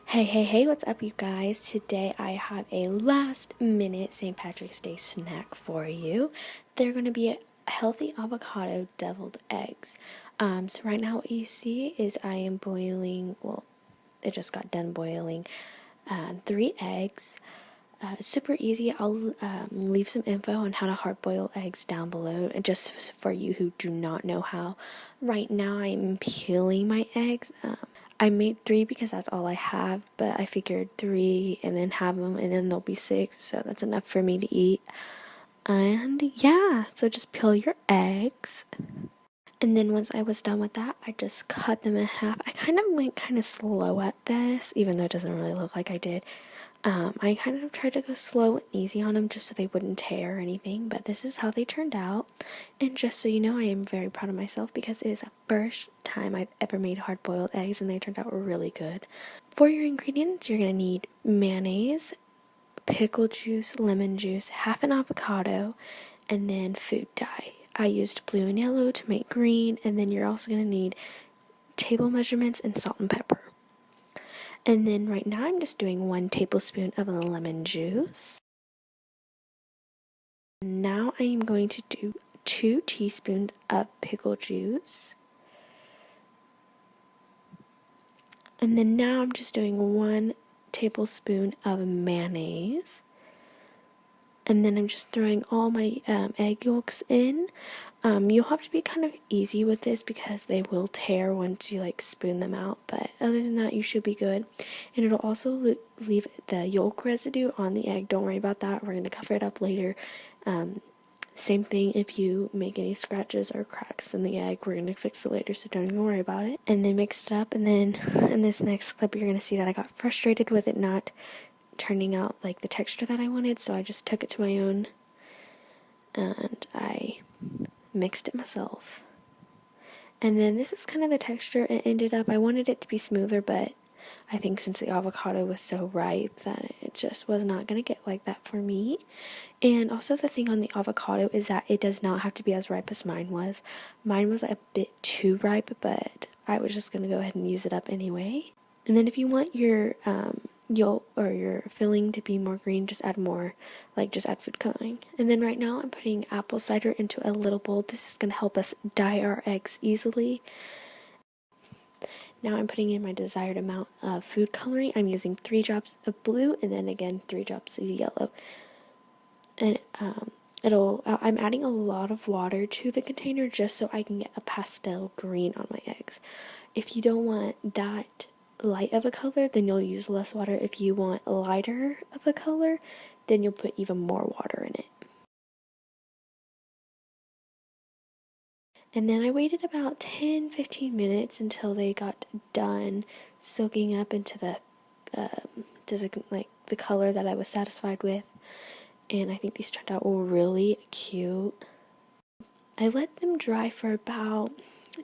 Hey, what's up, you guys? Today I have a last minute St. Patrick's Day snack for you. They're going to be healthy avocado deviled eggs. So right now what you see is I am boiling, well, it just got done boiling, 3 eggs. Super easy. I'll leave some info on how to hard boil eggs down below, and just for you who do not know how. Right now I'm peeling my eggs. I made 3 because that's all I have, but I figured 3 and then have them and then there'll be 6, so that's enough for me to eat. And yeah, so just peel your eggs. And then once I was done with that, I just cut them in half. I kind of went kind of slow at this, even though it doesn't really look like I did. I kind of tried to go slow and easy on them just so they wouldn't tear or anything, but this is how they turned out. And just so you know, I am very proud of myself because it is the first time I've ever made hard-boiled eggs and they turned out really good. For your ingredients, you're going to need mayonnaise, pickle juice, lemon juice, half an avocado, and then food dye. I used blue and yellow to make green, and then you're also going to need table measurements and salt and pepper. And then right now I'm just doing 1 tablespoon of lemon juice. Now I am going to do 2 teaspoons of pickle juice. And then now I'm just doing 1 tablespoon of mayonnaise. And then I'm just throwing all my egg yolks in. You'll have to be kind of easy with this because they will tear once you spoon them out, but other than that you should be good. And it'll also leave the yolk residue on the egg. Don't worry about that, we're going to cover it up later. Same thing if you make any scratches or cracks in the egg, we're going to fix it later, so don't even worry about it. And then mix it up, and then in this next clip you're going to see that I got frustrated with it not turning out like the texture that I wanted, so I just took it to my own and I mixed it myself. And then this is kind of the texture it ended up. I wanted it to be smoother, but I think since the avocado was so ripe that it just was not going to get like that for me. And also the thing on the avocado is that it does not have to be as ripe as mine was. Mine was a bit too ripe, but I was just going to go ahead and use it up anyway. And then if you want your yolk or your filling to be more green, just add more, just add food coloring. And then right now I'm putting apple cider into a little bowl. This is going to help us dye our eggs easily. Now I'm putting in my desired amount of food coloring. I'm using 3 drops of blue and then again 3 drops of yellow. And I'm adding a lot of water to the container just so I can get a pastel green on my eggs. If you don't want that light of a color, then you'll use less water. If you want lighter of a color, then you'll put even more water in it. And then I waited about 10-15 minutes until they got done soaking up into the the color that I was satisfied with. And I think these turned out really cute. I let them dry for about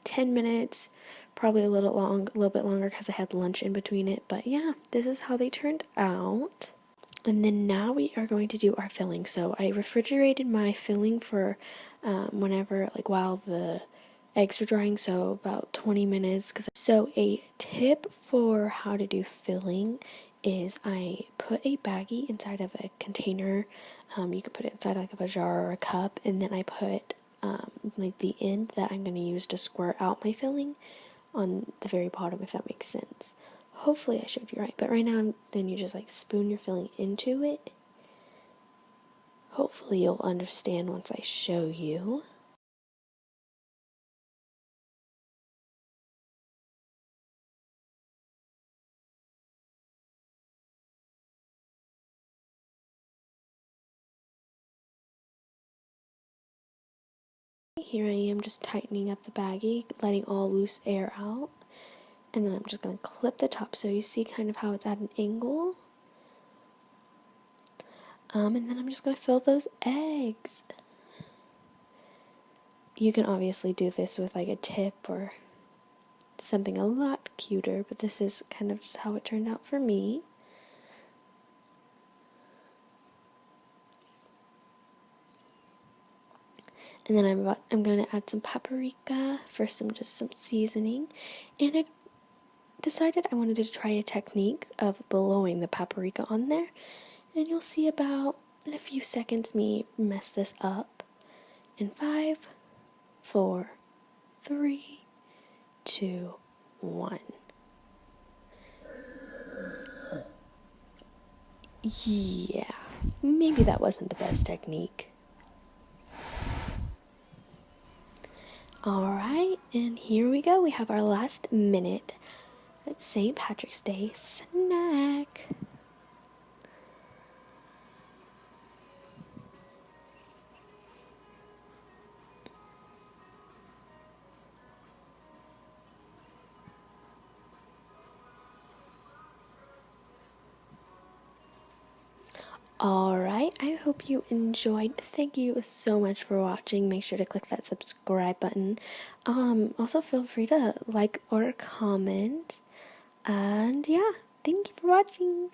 10 minutes, probably a little bit longer because I had lunch in between it. But yeah, this is how they turned out. And then now we are going to do our filling. So I refrigerated my filling for whenever, while the eggs were drying, so about 20 minutes. So a tip for how to do filling is I put a baggie inside of a container. You could put it inside of a jar or a cup, and then I put the end that I'm going to use to squirt out my filling on the very bottom, if that makes sense. Hopefully I showed you right, but right now then you just spoon your filling into it. Hopefully you'll understand once I show you. Here I am just tightening up the baggie, letting all loose air out. And then I'm just going to clip the top so you see kind of how it's at an angle. And then I'm just going to fill those eggs. You can obviously do this with a tip or something a lot cuter, but this is kind of just how it turned out for me. And then I'm going to add some paprika for some seasoning, and a decided I wanted to try a technique of blowing the paprika on there, and you'll see about in a few seconds me mess this up. In 5, 4, 3, 2, 1. Yeah, maybe that wasn't the best technique. Alright, and here we go. We have our last minute St. Patrick's Day snack. Alright, I hope you enjoyed. Thank you so much for watching. Make sure to click that subscribe button. Also feel free to like or comment. And yeah, thank you for watching.